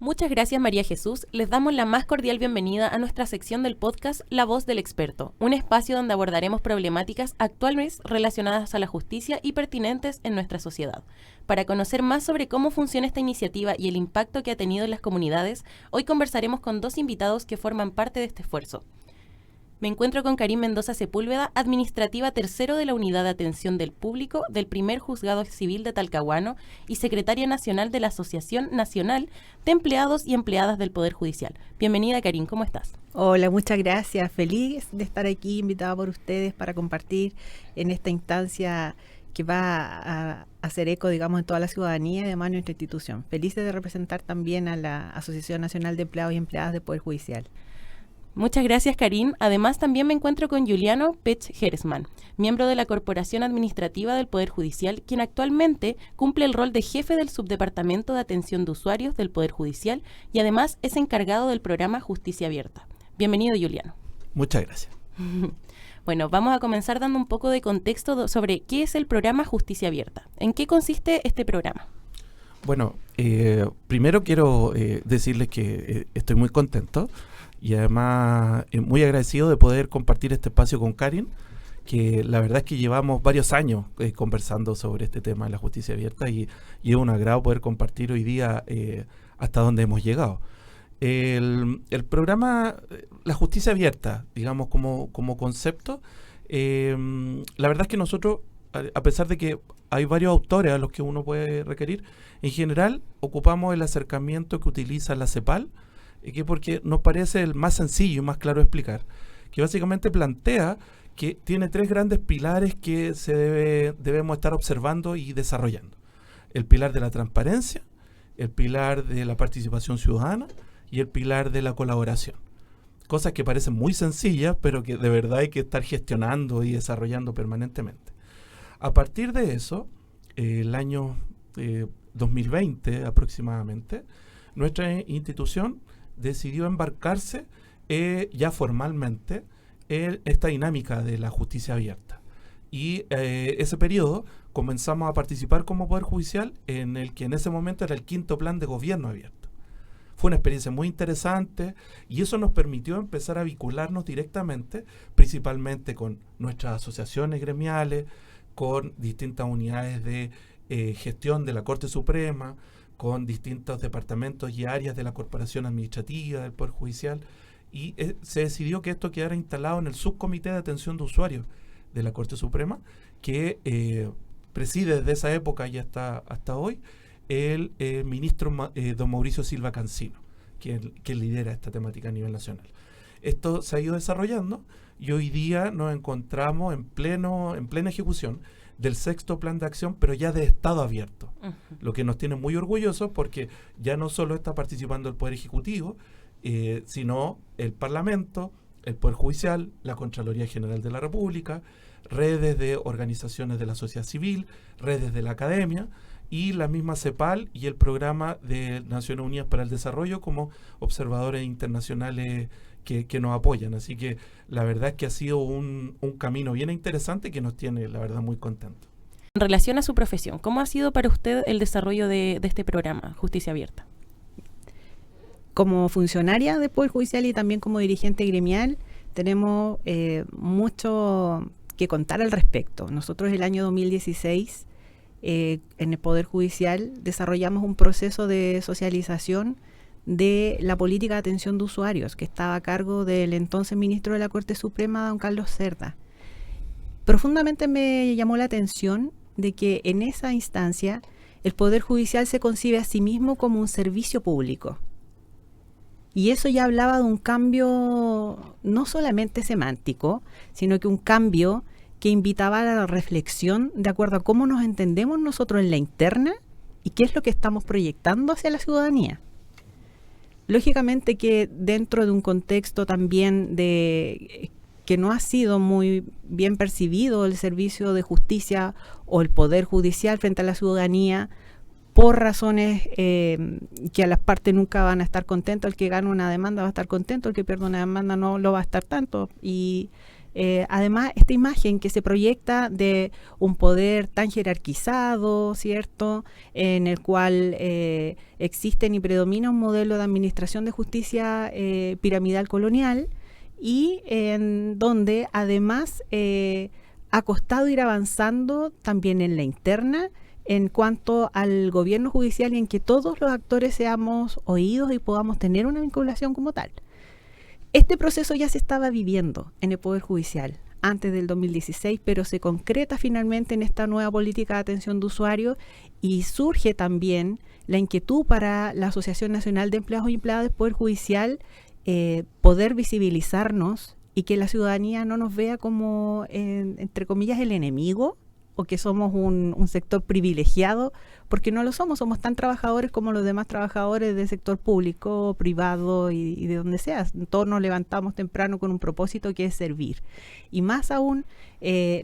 Muchas gracias, María Jesús. Les damos la más cordial bienvenida a nuestra sección del podcast La Voz del Experto, un espacio donde abordaremos problemáticas actuales relacionadas a la justicia y pertinentes en nuestra sociedad. Para conocer más sobre cómo funciona esta iniciativa y el impacto que ha tenido en las comunidades, hoy conversaremos con dos invitados que forman parte de este esfuerzo. Me encuentro con Karin Mendoza Sepúlveda, administrativa tercero de la Unidad de Atención del Público del Primer Juzgado Civil de Talcahuano y secretaria nacional de la Asociación Nacional de Empleados y Empleadas del Poder Judicial. Bienvenida, Karin, ¿cómo estás? Hola, muchas gracias. Feliz de estar aquí, invitada por ustedes para compartir en esta instancia que va a hacer eco, digamos, en toda la ciudadanía y además en nuestra institución. Felices de representar también a la Asociación Nacional de Empleados y Empleadas del Poder Judicial. Muchas gracias, Karin. Además, también me encuentro con Juliano Pech-Gersman, miembro de la Corporación Administrativa del Poder Judicial, quien actualmente cumple el rol de jefe del Subdepartamento de Atención de Usuarios del Poder Judicial y además es encargado del programa Justicia Abierta. Bienvenido, Juliano. Muchas gracias. Bueno, vamos a comenzar dando un poco de contexto sobre qué es el programa Justicia Abierta. ¿En qué consiste este programa? Bueno, primero quiero decirles que estoy muy contento y además muy agradecido de poder compartir este espacio con Karin, que la verdad es que llevamos varios años conversando sobre este tema de la justicia abierta y es un agrado poder compartir hoy día hasta dónde hemos llegado. El programa, la justicia abierta, digamos como concepto, la verdad es que nosotros, a pesar de que hay varios autores a los que uno puede requerir, en general ocupamos el acercamiento que utiliza la CEPAL, que porque nos parece el más sencillo y más claro de explicar, que básicamente plantea que tiene tres grandes pilares que debemos estar observando y desarrollando. El pilar de la transparencia, el pilar de la participación ciudadana y el pilar de la colaboración. Cosas que parecen muy sencillas, pero que de verdad hay que estar gestionando y desarrollando permanentemente. A partir de eso, el año 2020 aproximadamente, nuestra institución decidió embarcarse ya formalmente en esta dinámica de la justicia abierta. Y ese periodo comenzamos a participar como Poder Judicial en el que en ese momento era el 5º plan de gobierno abierto. Fue una experiencia muy interesante y eso nos permitió empezar a vincularnos directamente, principalmente con nuestras asociaciones gremiales, con distintas unidades de gestión de la Corte Suprema, con distintos departamentos y áreas de la Corporación Administrativa del Poder Judicial, y se decidió que esto quedara instalado en el Subcomité de Atención de Usuarios de la Corte Suprema, que preside desde esa época y hasta hoy el ministro don Mauricio Silva Cancino, que lidera esta temática a nivel nacional. Esto se ha ido desarrollando y hoy día nos encontramos en plena ejecución del 6º plan de acción, pero ya de estado abierto, lo que nos tiene muy orgullosos porque ya no solo está participando el Poder Ejecutivo, sino el Parlamento, el Poder Judicial, la Contraloría General de la República, redes de organizaciones de la sociedad civil, redes de la academia y la misma CEPAL y el Programa de Naciones Unidas para el Desarrollo como observadores internacionales que nos apoyan. Así que la verdad es que ha sido un camino bien interesante que nos tiene, la verdad, muy contentos. En relación a su profesión, ¿cómo ha sido para usted el desarrollo de este programa, Justicia Abierta? Como funcionaria del Poder Judicial y también como dirigente gremial, tenemos mucho que contar al respecto. Nosotros el año 2016, en el Poder Judicial, desarrollamos un proceso de socialización de la política de atención de usuarios que estaba a cargo del entonces ministro de la Corte Suprema, don Carlos Cerda. Profundamente me llamó la atención de que en esa instancia el Poder Judicial se concibe a sí mismo como un servicio público. Y eso ya hablaba de un cambio no solamente semántico, sino que un cambio que invitaba a la reflexión de acuerdo a cómo nos entendemos nosotros en la interna y qué es lo que estamos proyectando hacia la ciudadanía. Lógicamente que dentro de un contexto también de que no ha sido muy bien percibido el servicio de justicia o el Poder Judicial frente a la ciudadanía, por razones que a las partes nunca van a estar contentos. El que gana una demanda va a estar contento, el que pierde una demanda no lo va a estar tanto, y Además, esta imagen que se proyecta de un poder tan jerarquizado, ¿cierto?, en el cual existen y predomina un modelo de administración de justicia piramidal colonial, y en donde además ha costado ir avanzando también en la interna en cuanto al gobierno judicial y en que todos los actores seamos oídos y podamos tener una vinculación como tal. Este proceso ya se estaba viviendo en el Poder Judicial antes del 2016, pero se concreta finalmente en esta nueva política de atención de usuarios, y surge también la inquietud para la Asociación Nacional de Empleados y Empleadas del Poder Judicial poder visibilizarnos y que la ciudadanía no nos vea como, entre comillas, el enemigo, o que somos un sector privilegiado, porque no lo somos tan trabajadores como los demás trabajadores del sector público, privado y de donde sea. Todos nos levantamos temprano con un propósito que es servir. Y más aún,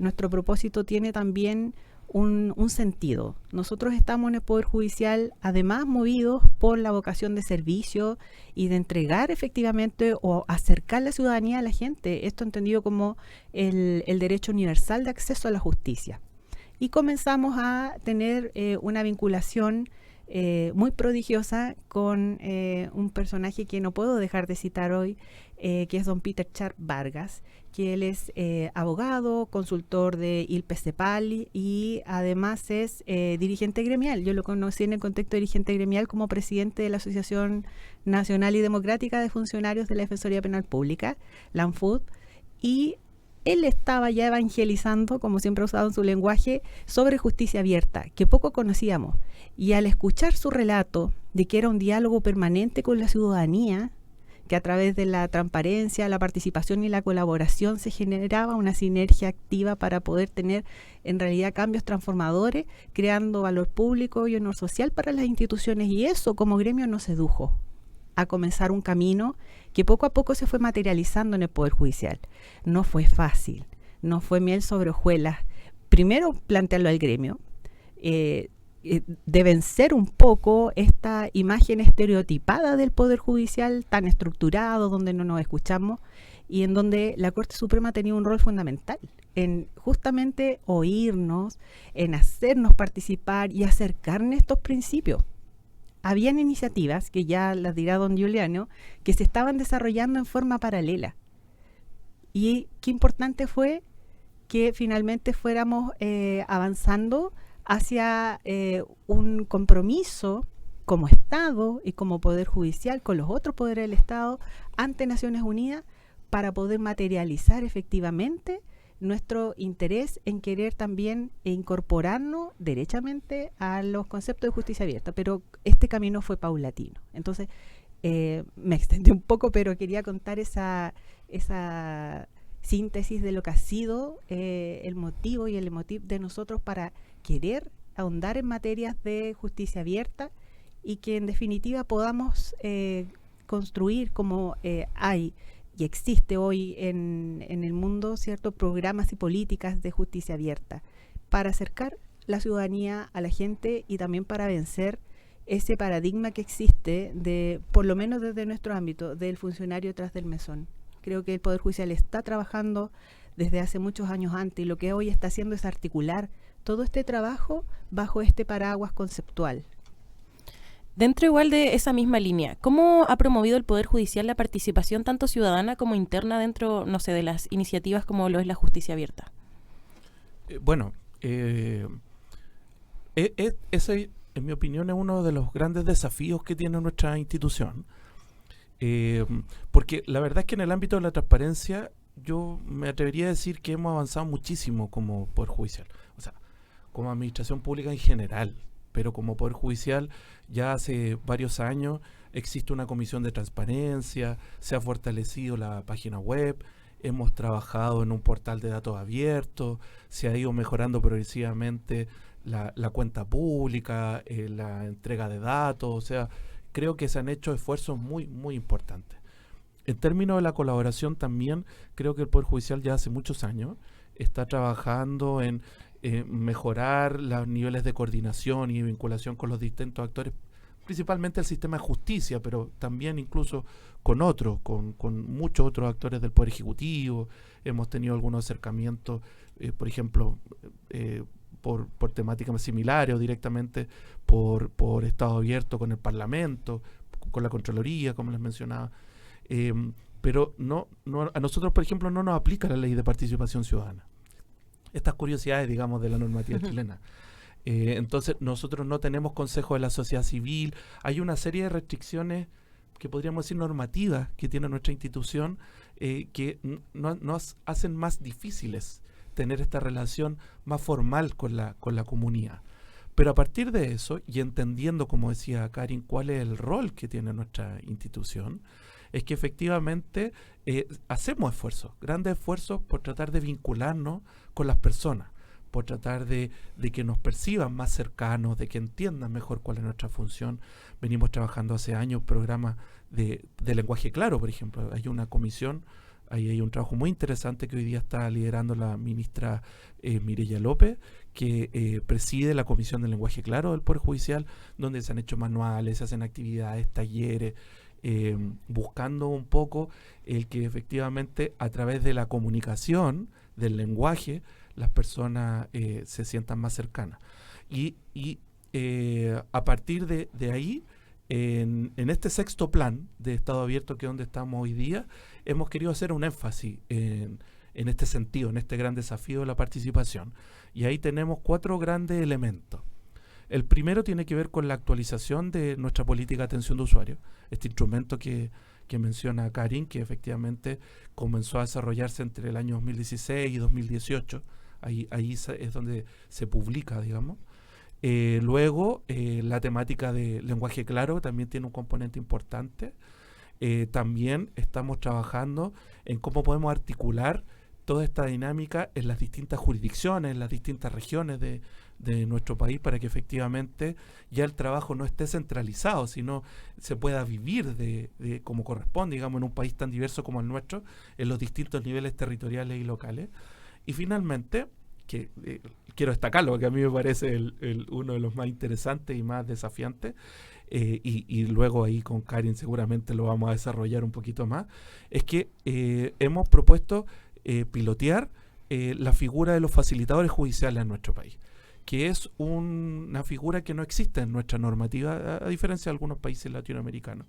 nuestro propósito tiene también un sentido. Nosotros estamos en el Poder Judicial, además movidos por la vocación de servicio y de entregar efectivamente o acercar la ciudadanía a la gente. Esto entendido como el derecho universal de acceso a la justicia. Y comenzamos a tener una vinculación muy prodigiosa con un personaje que no puedo dejar de citar hoy, que es don Peter Sharp Vargas, que él es abogado, consultor de ILPE-CEPAL y además es dirigente gremial. Yo lo conocí en el contexto de dirigente gremial como presidente de la Asociación Nacional y Democrática de Funcionarios de la Defensoría Penal Pública, la ANFUD, y él estaba ya evangelizando, como siempre ha usado en su lenguaje, sobre justicia abierta, que poco conocíamos. Y al escuchar su relato de que era un diálogo permanente con la ciudadanía, que a través de la transparencia, la participación y la colaboración se generaba una sinergia activa para poder tener en realidad cambios transformadores, creando valor público y honor social para las instituciones. Y eso como gremio nos sedujo a comenzar un camino que poco a poco se fue materializando en el Poder Judicial. No fue fácil, no fue miel sobre hojuelas. Primero plantearlo al gremio, de vencer un poco esta imagen estereotipada del Poder Judicial tan estructurado, donde no nos escuchamos y en donde la Corte Suprema tenía un rol fundamental en justamente oírnos, en hacernos participar y acercarnos a estos principios. Habían iniciativas, que ya las dirá don Giuliano, que se estaban desarrollando en forma paralela. Y qué importante fue que finalmente fuéramos avanzando hacia un compromiso como Estado y como Poder Judicial con los otros poderes del Estado ante Naciones Unidas para poder materializar efectivamente nuestro interés en querer también incorporarnos derechamente a los conceptos de justicia abierta, pero este camino fue paulatino. Entonces, me extendí un poco, pero quería contar esa síntesis de lo que ha sido el motivo y el emotivo de nosotros para querer ahondar en materias de justicia abierta y que en definitiva podamos construir como hay y existe hoy en el mundo, ¿cierto?, programas y políticas de justicia abierta para acercar la ciudadanía a la gente y también para vencer ese paradigma que existe de, por lo menos desde nuestro ámbito, del funcionario tras del mesón. Creo que el Poder Judicial está trabajando desde hace muchos años antes y lo que hoy está haciendo es articular todo este trabajo bajo este paraguas conceptual. Dentro igual de esa misma línea, ¿cómo ha promovido el Poder Judicial la participación tanto ciudadana como interna dentro, no sé, de las iniciativas como lo es la justicia abierta? Ese, en mi opinión, es uno de los grandes desafíos que tiene nuestra institución. Porque la verdad es que en el ámbito de la transparencia yo me atrevería a decir que hemos avanzado muchísimo como Poder Judicial. O sea, como administración pública en general. Pero como Poder Judicial ya hace varios años existe una comisión de transparencia, se ha fortalecido la página web, hemos trabajado en un portal de datos abiertos, se ha ido mejorando progresivamente la cuenta pública, la entrega de datos, o sea, creo que se han hecho esfuerzos muy, muy importantes. En términos de la colaboración también, creo que el Poder Judicial ya hace muchos años está trabajando en mejorar los niveles de coordinación y vinculación con los distintos actores principalmente el sistema de justicia, pero también incluso con otros, con muchos otros actores del Poder Ejecutivo. Hemos tenido algunos acercamientos, por ejemplo, por temáticas similares o directamente por estado abierto con el Parlamento, con la Contraloría, como les mencionaba. Pero a nosotros, por ejemplo, no nos aplica la ley de participación ciudadana. Estas curiosidades, digamos, de la normativa chilena. Entonces, nosotros no tenemos consejo de la sociedad civil. Hay una serie de restricciones que podríamos decir normativas que tiene nuestra institución que nos hacen más difíciles tener esta relación más formal con la comunidad. Pero a partir de eso, y entendiendo, como decía Karin, cuál es el rol que tiene nuestra institución, es que efectivamente hacemos esfuerzos, grandes esfuerzos por tratar de vincularnos con las personas, por tratar de que nos perciban más cercanos, de que entiendan mejor cuál es nuestra función. Venimos trabajando hace años programas de lenguaje claro, por ejemplo. Hay una comisión, ahí hay un trabajo muy interesante que hoy día está liderando la ministra Mireya López, que preside la Comisión de Lenguaje Claro del Poder Judicial, donde se han hecho manuales, se hacen actividades, talleres, buscando un poco el que efectivamente a través de la comunicación, del lenguaje, las personas se sientan más cercanas. Y a partir de ahí, en este sexto plan de Estado Abierto, que es donde estamos hoy día, hemos querido hacer un énfasis en este sentido, en este gran desafío de la participación. Y ahí tenemos 4 grandes elementos. El primero tiene que ver con la actualización de nuestra política de atención de usuarios, este instrumento que menciona Karin, que efectivamente comenzó a desarrollarse entre el año 2016 y 2018. Ahí es donde se publica, digamos. Luego, la temática de lenguaje claro también tiene un componente importante. También estamos trabajando en cómo podemos articular toda esta dinámica en las distintas jurisdicciones, en las distintas regiones de nuestro país, para que efectivamente ya el trabajo no esté centralizado, sino se pueda vivir de como corresponde, digamos, en un país tan diverso como el nuestro, en los distintos niveles territoriales y locales. Y finalmente, que quiero destacarlo, porque a mí me parece uno de los más interesantes y más desafiantes, y luego ahí con Karin seguramente lo vamos a desarrollar un poquito más, es que hemos propuesto pilotear la figura de los facilitadores judiciales en nuestro país, que es una figura que no existe en nuestra normativa, a diferencia de algunos países latinoamericanos,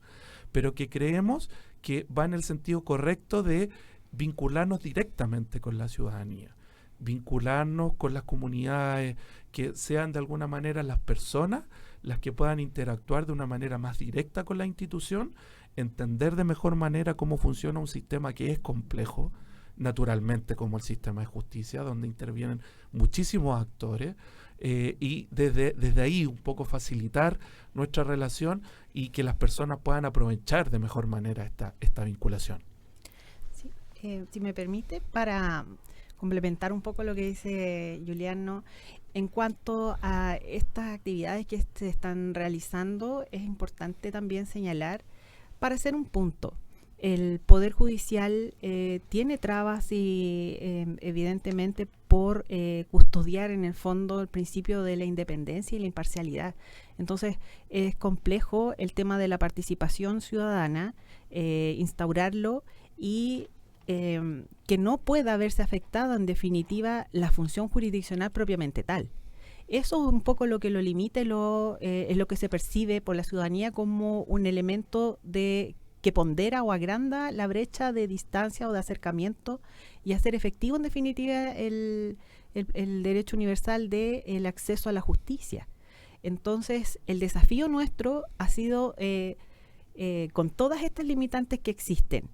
pero que creemos que va en el sentido correcto de vincularnos directamente con la ciudadanía, vincularnos con las comunidades, que sean de alguna manera las personas las que puedan interactuar de una manera más directa con la institución, entender de mejor manera cómo funciona un sistema que es complejo, naturalmente, como el sistema de justicia, donde intervienen muchísimos actores, y desde ahí un poco facilitar nuestra relación y que las personas puedan aprovechar de mejor manera esta vinculación. Sí, si me permite, para complementar un poco lo que dice Juliano, en cuanto a estas actividades que se están realizando, es importante también señalar, para hacer un punto, el Poder Judicial tiene trabas y evidentemente por custodiar en el fondo el principio de la independencia y la imparcialidad. Entonces es complejo el tema de la participación ciudadana, instaurarlo y que no pueda verse afectada en definitiva la función jurisdiccional propiamente tal. Eso es un poco lo que lo limita, es lo que se percibe por la ciudadanía como un elemento que pondera o agranda la brecha de distancia o de acercamiento y hacer efectivo en definitiva el derecho universal del acceso a la justicia. Entonces, el desafío nuestro ha sido, con todas estas limitantes que existen,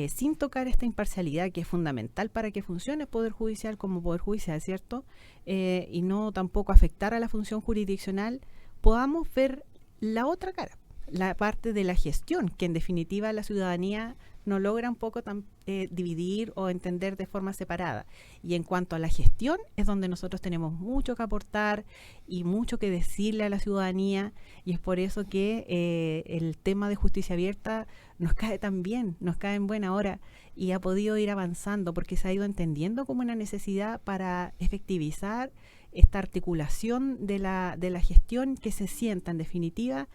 sin tocar esta imparcialidad que es fundamental para que funcione el Poder Judicial como Poder Judicial, ¿cierto? Y no tampoco afectar a la función jurisdiccional, podamos ver la otra cara, la parte de la gestión, que en definitiva la ciudadanía no logra un poco dividir o entender de forma separada. Y en cuanto a la gestión, es donde nosotros tenemos mucho que aportar y mucho que decirle a la ciudadanía, y es por eso que el tema de justicia abierta nos cae tan bien, nos cae en buena hora y ha podido ir avanzando porque se ha ido entendiendo como una necesidad para efectivizar esta articulación de la gestión que se sienta en definitiva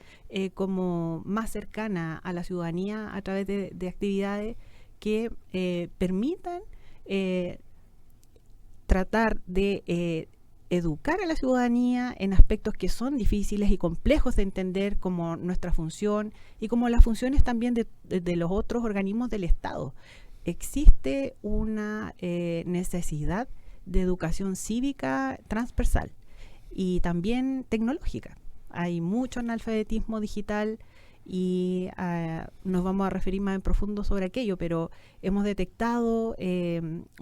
como más cercana a la ciudadanía a través de actividades que permitan tratar de educar a la ciudadanía en aspectos que son difíciles y complejos de entender, como nuestra función y como las funciones también de los otros organismos del Estado. Existe una necesidad de educación cívica transversal y también tecnológica. Hay mucho analfabetismo digital y nos vamos a referir más en profundo sobre aquello, pero hemos detectado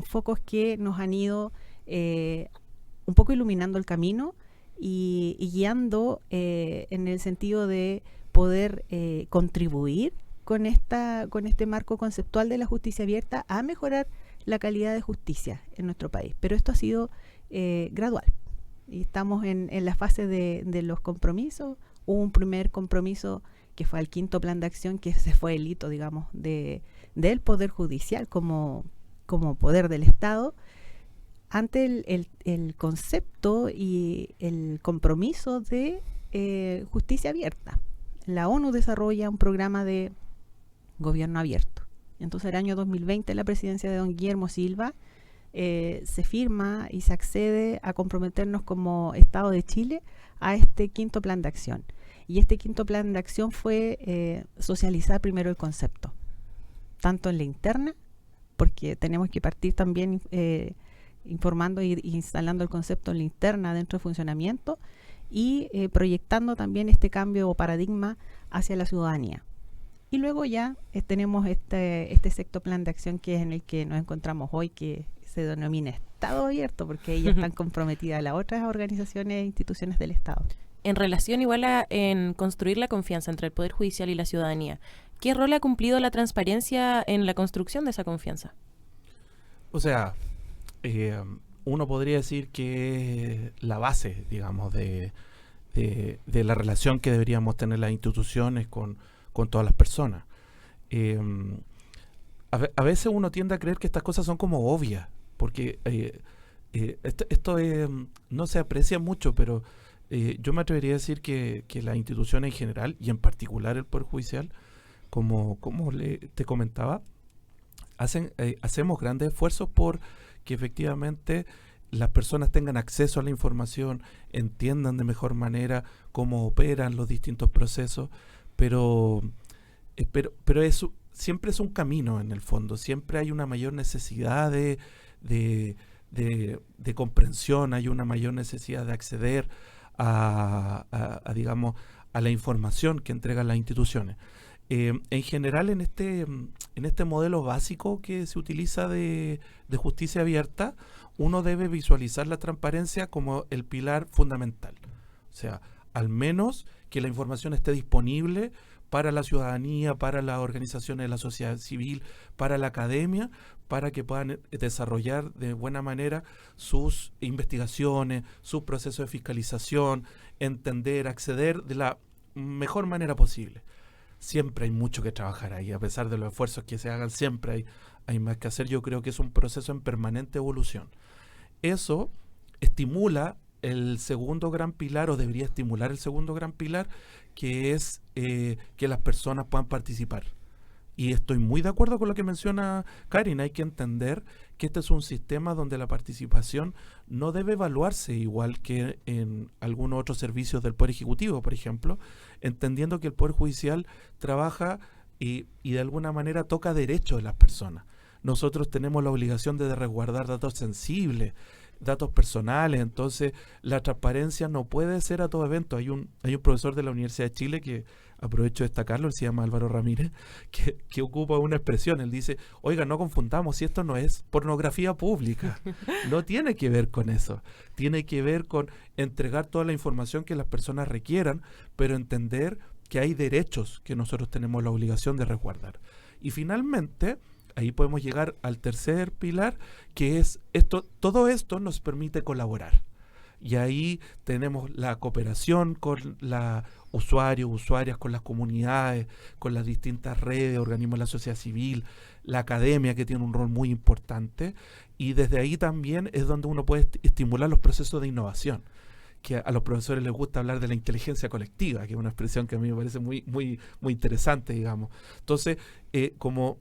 focos que nos han ido un poco iluminando el camino y guiando en el sentido de poder contribuir con este marco conceptual de la justicia abierta a mejorar la calidad de justicia en nuestro país. Pero esto ha sido gradual y estamos en la fase de los compromisos. Hubo un primer compromiso que fue el 5º plan de acción, que ese fue el hito, digamos, del Poder Judicial como poder del Estado, ante el concepto y el compromiso de justicia abierta. La ONU desarrolla un programa de gobierno abierto. Entonces, el año 2020, la presidencia de don Guillermo Silva, se firma y se accede a comprometernos como Estado de Chile a este 5º plan de acción. Y este 5º plan de acción fue socializar primero el concepto, tanto en la interna, porque tenemos que partir también informando e instalando el concepto en la interna dentro del funcionamiento y proyectando también este cambio o paradigma hacia la ciudadanía. Y luego ya tenemos este 6º plan de acción, que es en el que nos encontramos hoy, que se denomina Estado Abierto, porque ahí ya están comprometidas las otras organizaciones e instituciones del Estado. En relación igual en construir la confianza entre el Poder Judicial y la ciudadanía, ¿qué rol ha cumplido la transparencia en la construcción de esa confianza? O sea, uno podría decir que la base, digamos, de la relación que deberíamos tener las instituciones con todas las personas. A veces uno tiende a creer que estas cosas son como obvias, porque esto no se aprecia mucho, pero yo me atrevería a decir que las instituciones en general, y en particular el Poder Judicial, como te comentaba, hacemos grandes esfuerzos por que efectivamente las personas tengan acceso a la información, entiendan de mejor manera cómo operan los distintos procesos, pero eso siempre es un camino en el fondo, siempre hay una mayor necesidad de comprensión, hay una mayor necesidad de acceder a digamos, a la información que entregan las instituciones. En general, en este modelo básico que se utiliza de justicia abierta, uno debe visualizar la transparencia como el pilar fundamental. O sea, al menos que la información esté disponible para la ciudadanía, para las organizaciones de la sociedad civil, para la academia, para que puedan desarrollar de buena manera sus investigaciones, su proceso de fiscalización, entender, acceder de la mejor manera posible. Siempre hay mucho que trabajar ahí, a pesar de los esfuerzos que se hagan, siempre hay más que hacer. Yo creo que es un proceso en permanente evolución. Eso estimula el segundo gran pilar, o debería estimular el segundo gran pilar, que es que las personas puedan participar. Y estoy muy de acuerdo con lo que menciona Karin. Hay que entender que este es un sistema donde la participación no debe evaluarse igual que en algunos otros servicios del Poder Ejecutivo, por ejemplo, entendiendo que el Poder Judicial trabaja y de alguna manera toca derechos de las personas. Nosotros tenemos la obligación de resguardar datos sensibles, datos personales, entonces la transparencia no puede ser a todo evento. Hay un profesor de la Universidad de Chile que aprovecho de destacarlo, él se llama Álvaro Ramírez, que ocupa una expresión. Él dice: oiga, no confundamos, si esto no es pornografía pública, no tiene que ver con eso, tiene que ver con entregar toda la información que las personas requieran, pero entender que hay derechos que nosotros tenemos la obligación de resguardar. Y finalmente, ahí podemos llegar al tercer pilar, que es todo esto nos permite colaborar. Y ahí tenemos la cooperación con los usuarios, usuarias, con las comunidades, con las distintas redes, organismos de la sociedad civil, la academia, que tiene un rol muy importante, y desde ahí también es donde uno puede estimular los procesos de innovación, que a los profesores les gusta hablar de la inteligencia colectiva, que es una expresión que a mí me parece muy interesante, digamos. Entonces, como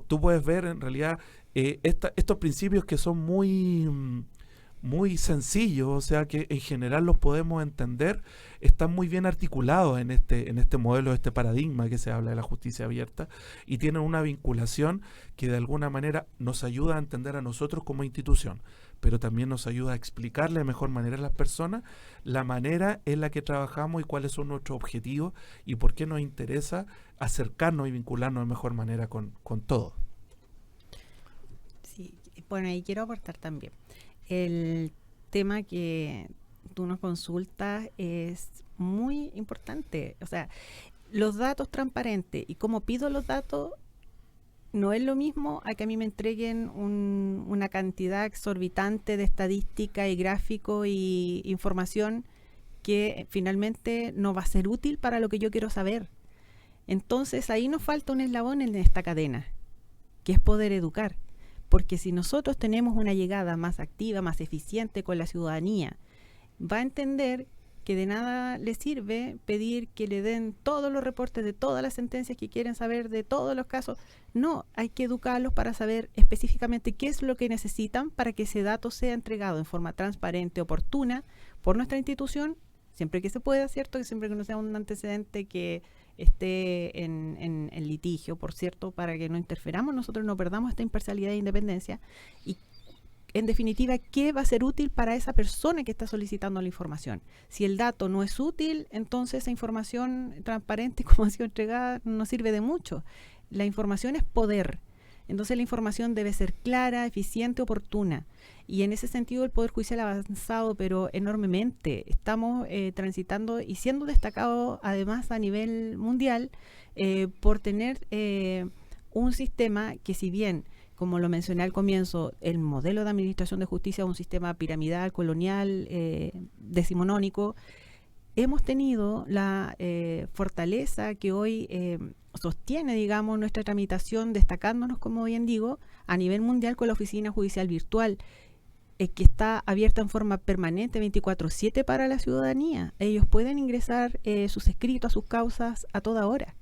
tú puedes ver, en realidad, estos principios que son muy sencillos, o sea que en general los podemos entender, están muy bien articulados en este modelo, este paradigma que se habla de la justicia abierta, y tienen una vinculación que de alguna manera nos ayuda a entender a nosotros como institución, pero también nos ayuda a explicarle de mejor manera a las personas la manera en la que trabajamos y cuáles son nuestros objetivos y por qué nos interesa acercarnos y vincularnos de mejor manera con todo. Sí, bueno, ahí quiero aportar también. El tema que tú nos consultas es muy importante. O sea, los datos transparentes y cómo pido los datos no es lo mismo a que a mí me entreguen una cantidad exorbitante de estadística y gráfico y información que finalmente no va a ser útil para lo que yo quiero saber. Entonces ahí nos falta un eslabón en esta cadena, que es poder educar. Porque si nosotros tenemos una llegada más activa, más eficiente con la ciudadanía, va a entender que de nada le sirve pedir que le den todos los reportes de todas las sentencias que quieren saber de todos los casos. No, hay que educarlos para saber específicamente qué es lo que necesitan para que ese dato sea entregado en forma transparente, oportuna, por nuestra institución, siempre que se pueda, ¿cierto? Que siempre que no sea un antecedente que esté en litigio, por cierto, para que no interferamos, nosotros no perdamos esta imparcialidad e independencia. Y en definitiva, ¿qué va a ser útil para esa persona que está solicitando la información? Si el dato no es útil, entonces esa información transparente como ha sido entregada no sirve de mucho. La información es poder. Entonces la información debe ser clara, eficiente, oportuna. Y en ese sentido el Poder Judicial ha avanzado, pero enormemente. Estamos transitando y siendo destacados además a nivel mundial por tener un sistema que, si bien, como lo mencioné al comienzo, el modelo de administración de justicia es un sistema piramidal, colonial, decimonónico, hemos tenido la fortaleza que hoy sostiene, digamos, nuestra tramitación, destacándonos, como bien digo, a nivel mundial con la Oficina Judicial Virtual, que está abierta en forma permanente 24/7 para la ciudadanía. Ellos pueden ingresar sus escritos, sus causas a toda hora.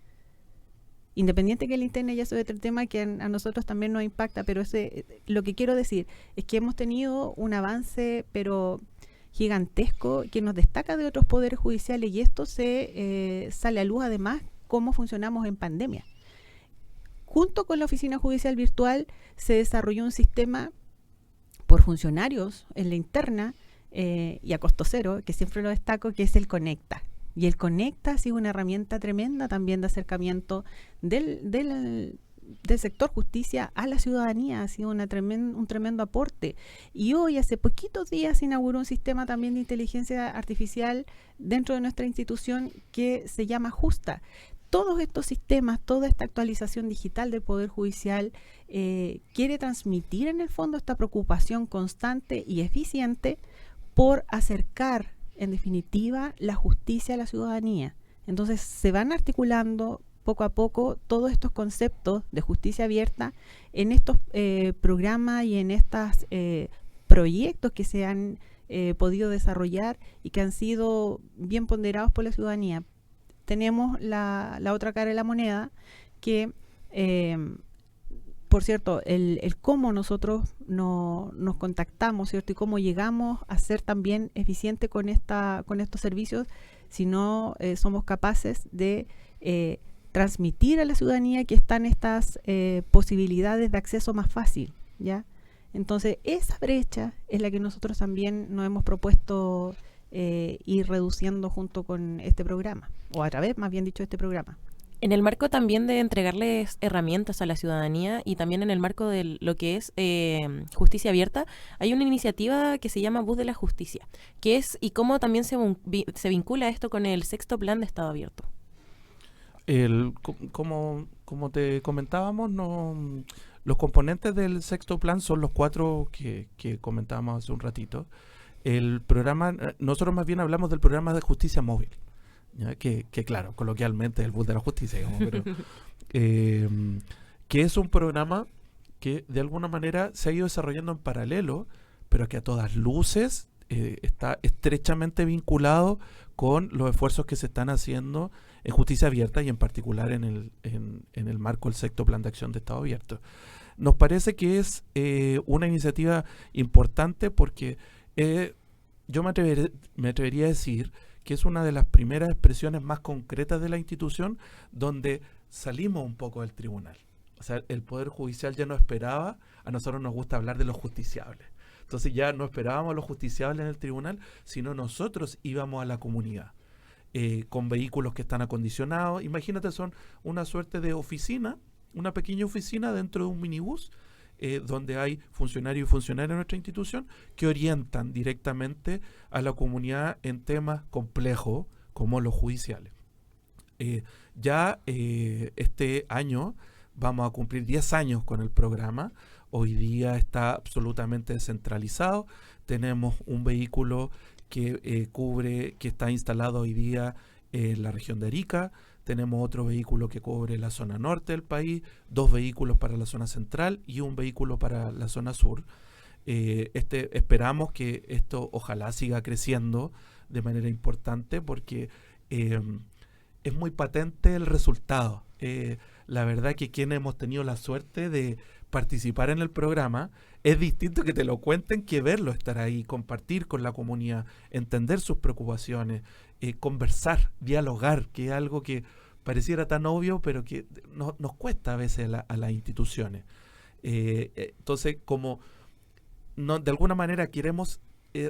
Independiente que el internet ya es otro tema que a nosotros también nos impacta, pero lo que quiero decir es que hemos tenido un avance, pero gigantesco, que nos destaca de otros poderes judiciales, y esto se sale a luz además cómo funcionamos en pandemia. Junto con la Oficina Judicial Virtual se desarrolló un sistema por funcionarios en la interna y a costo cero, que siempre lo destaco, que es el Conecta. Y el Conecta ha sido una herramienta tremenda también de acercamiento del sector justicia a la ciudadanía. Ha sido un tremendo aporte. Y hoy, hace poquitos días, se inauguró un sistema también de inteligencia artificial dentro de nuestra institución que se llama Justa. Todos estos sistemas, toda esta actualización digital del Poder Judicial quiere transmitir en el fondo esta preocupación constante y eficiente por acercar, en definitiva, la justicia a la ciudadanía. Entonces se van articulando poco a poco todos estos conceptos de justicia abierta en estos programas y en estos proyectos que se han podido desarrollar y que han sido bien ponderados por la ciudadanía. Tenemos la otra cara de la moneda, que por cierto, el cómo nosotros nos contactamos, ¿cierto? Y cómo llegamos a ser también eficientes con estos servicios, si no somos capaces de transmitir a la ciudadanía que están estas posibilidades de acceso más fácil, ¿ya? Entonces, esa brecha es la que nosotros también nos hemos propuesto ir reduciendo junto con este programa, o a través, más bien dicho, de este programa. En el marco también de entregarles herramientas a la ciudadanía y también en el marco de lo que es justicia abierta, hay una iniciativa que se llama Bus de la Justicia, que es y cómo también se vincula esto con el 6º Plan de Estado Abierto. Como te comentábamos, los componentes del 6º Plan son los 4 que comentábamos hace un ratito. el programa, nosotros más bien hablamos del programa de justicia móvil, ¿ya? Que claro, coloquialmente es el bus de la justicia, digamos, pero, que es un programa que de alguna manera se ha ido desarrollando en paralelo, pero que a todas luces está estrechamente vinculado con los esfuerzos que se están haciendo en justicia abierta y en particular en el marco del sexto plan de acción de Estado abierto. Nos parece que es una iniciativa importante porque yo me atrevería a decir que es una de las primeras expresiones más concretas de la institución donde salimos un poco del tribunal. O sea, el Poder Judicial ya no esperaba, a nosotros nos gusta hablar de los justiciables. Entonces ya no esperábamos a los justiciables en el tribunal, sino nosotros íbamos a la comunidad con vehículos que están acondicionados. Imagínate, son una suerte de oficina, una pequeña oficina dentro de un minibús, donde hay funcionarios y funcionarias de nuestra institución que orientan directamente a la comunidad en temas complejos como los judiciales. Este año vamos a cumplir 10 años con el programa. Hoy día está absolutamente descentralizado. Tenemos un vehículo que que está instalado hoy día en la región de Arica. Tenemos otro vehículo que cubre la zona norte del país, 2 vehículos para la zona central y un vehículo para la zona sur. Esperamos que esto ojalá siga creciendo de manera importante porque es muy patente el resultado. La verdad que quienes hemos tenido la suerte de participar en el programa, es distinto que te lo cuenten que verlo estar ahí, compartir con la comunidad, entender sus preocupaciones, conversar, dialogar, que es algo que pareciera tan obvio, pero que nos cuesta a veces a las instituciones. Entonces, como de alguna manera queremos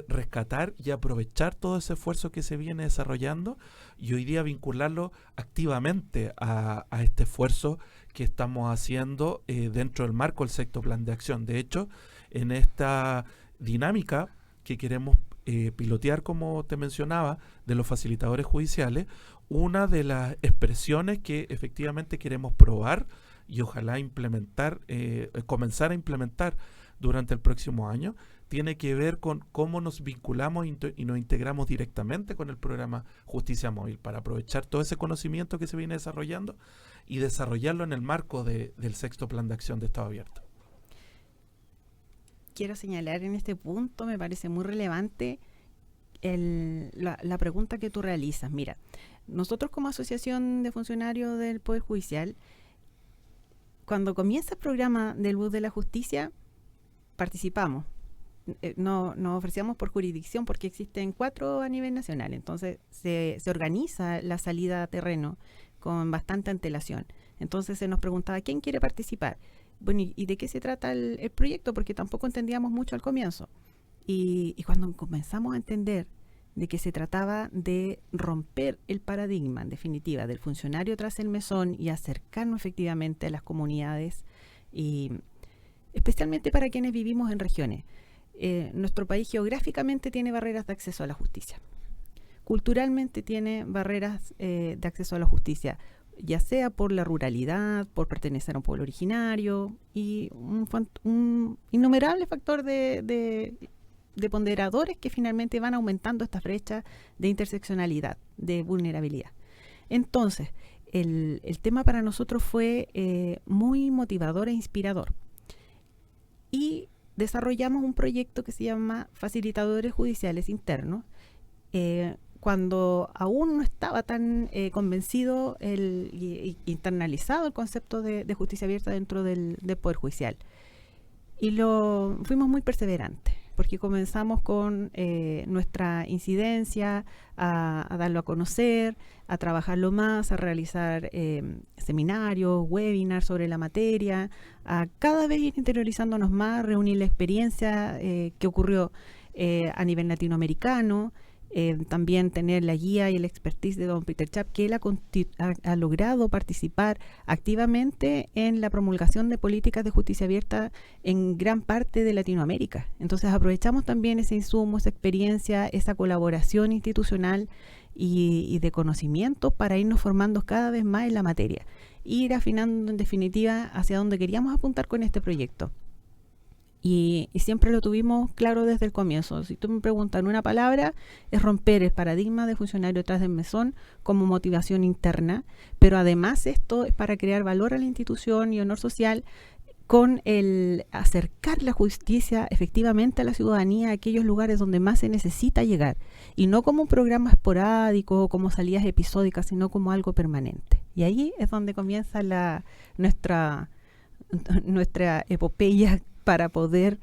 rescatar y aprovechar todo ese esfuerzo que se viene desarrollando y hoy día vincularlo activamente a este esfuerzo que estamos haciendo dentro del marco del sexto plan de acción. De hecho, en esta dinámica que queremos pilotear, como te mencionaba, de los facilitadores judiciales, una de las expresiones que efectivamente queremos probar y ojalá implementar, comenzar a implementar durante el próximo año, tiene que ver con cómo nos vinculamos y nos integramos directamente con el programa Justicia Móvil para aprovechar todo ese conocimiento que se viene desarrollando y desarrollarlo en el marco del sexto plan de acción de Estado abierto. Quiero señalar en este punto, me parece muy relevante la pregunta que tú realizas. Mira, nosotros como Asociación de Funcionarios del Poder Judicial, cuando comienza el programa del Bus de la Justicia, participamos. Nos ofrecíamos por jurisdicción porque existen 4 a nivel nacional. Entonces se organiza la salida a terreno con bastante antelación. Entonces se nos preguntaba, ¿quién quiere participar? Bueno, ¿y de qué se trata el proyecto? Porque tampoco entendíamos mucho al comienzo. Y cuando comenzamos a entender de que se trataba de romper el paradigma, en definitiva, del funcionario tras el mesón y acercarnos efectivamente a las comunidades, y especialmente para quienes vivimos en regiones. Nuestro país geográficamente tiene barreras de acceso a la justicia. Culturalmente tiene barreras de acceso a la justicia, ya sea por la ruralidad, por pertenecer a un pueblo originario y un innumerable factor de ponderadores que finalmente van aumentando esta brecha de interseccionalidad, de vulnerabilidad. Entonces, el tema para nosotros fue muy motivador e inspirador. Y desarrollamos un proyecto que se llama Facilitadores Judiciales Internos, cuando aún no estaba tan convencido y internalizado el concepto de justicia abierta dentro del Poder Judicial. Y fuimos muy perseverantes, porque comenzamos con nuestra incidencia, a darlo a conocer, a trabajarlo más, a realizar seminarios, webinars sobre la materia, a cada vez ir interiorizándonos más, reunir la experiencia que ocurrió a nivel latinoamericano, también tener la guía y el expertise de don Peter Chap, que él ha logrado participar activamente en la promulgación de políticas de justicia abierta en gran parte de Latinoamérica. Entonces aprovechamos también ese insumo, esa experiencia, esa colaboración institucional y de conocimiento para irnos formando cada vez más en la materia, ir afinando en definitiva hacia donde queríamos apuntar con este proyecto. Y siempre lo tuvimos claro desde el comienzo. Si tú me preguntas en una palabra, es romper el paradigma de funcionario detrás del mesón como motivación interna, pero además esto es para crear valor a la institución y honor social, con el acercar la justicia efectivamente a la ciudadanía, a aquellos lugares donde más se necesita llegar, y no como un programa esporádico o como salidas episódicas, sino como algo permanente. Y ahí es donde comienza nuestra epopeya para poder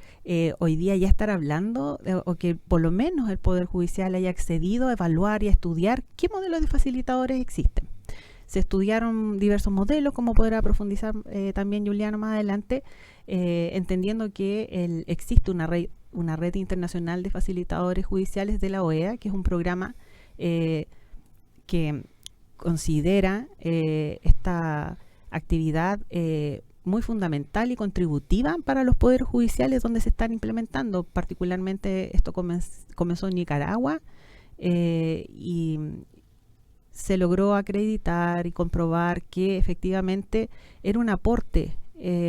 hoy día ya estar hablando, o que por lo menos el Poder Judicial haya accedido a evaluar y a estudiar qué modelos de facilitadores existen. Se estudiaron diversos modelos, como podrá profundizar también Juliano más adelante, entendiendo que existe una red internacional de facilitadores judiciales de la OEA, que es un programa que considera esta actividad muy fundamental y contributiva para los poderes judiciales donde se están implementando. Particularmente esto comenzó en Nicaragua y se logró acreditar y comprobar que efectivamente era un aporte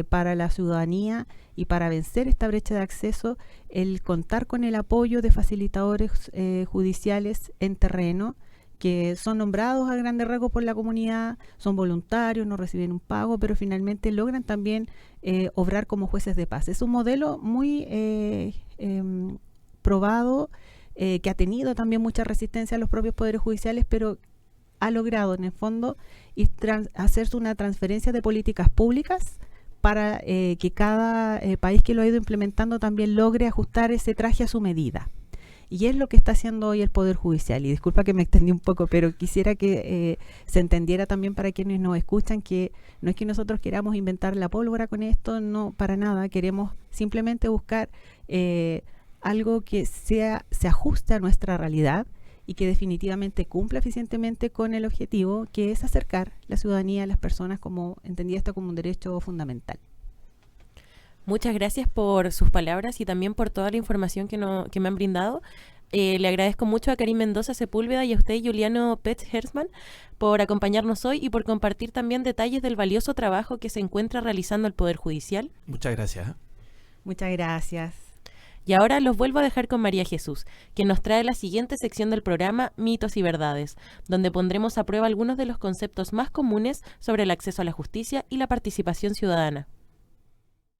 para la ciudadanía y para vencer esta brecha de acceso el contar con el apoyo de facilitadores judiciales en terreno, que son nombrados a grandes rasgos por la comunidad, son voluntarios, no reciben un pago, pero finalmente logran también obrar como jueces de paz. Es un modelo muy probado, que ha tenido también mucha resistencia a los propios poderes judiciales, pero ha logrado en el fondo hacerse una transferencia de políticas públicas para que cada país que lo ha ido implementando también logre ajustar ese traje a su medida. Y es lo que está haciendo hoy el Poder Judicial. Y disculpa que me extendí un poco, pero quisiera que se entendiera también para quienes nos escuchan que no es que nosotros queramos inventar la pólvora con esto, no, para nada. Queremos simplemente buscar algo que se ajuste a nuestra realidad y que definitivamente cumpla eficientemente con el objetivo, que es acercar la ciudadanía a las personas, como entendía esto como un derecho fundamental. Muchas gracias por sus palabras y también por toda la información que me han brindado. Le agradezco mucho a Karin Mendoza Sepúlveda y a usted, Juliano Petz-Herzmann, por acompañarnos hoy y por compartir también detalles del valioso trabajo que se encuentra realizando el Poder Judicial. Muchas gracias. Muchas gracias. Y ahora los vuelvo a dejar con María Jesús, quien nos trae la siguiente sección del programa Mitos y Verdades, donde pondremos a prueba algunos de los conceptos más comunes sobre el acceso a la justicia y la participación ciudadana.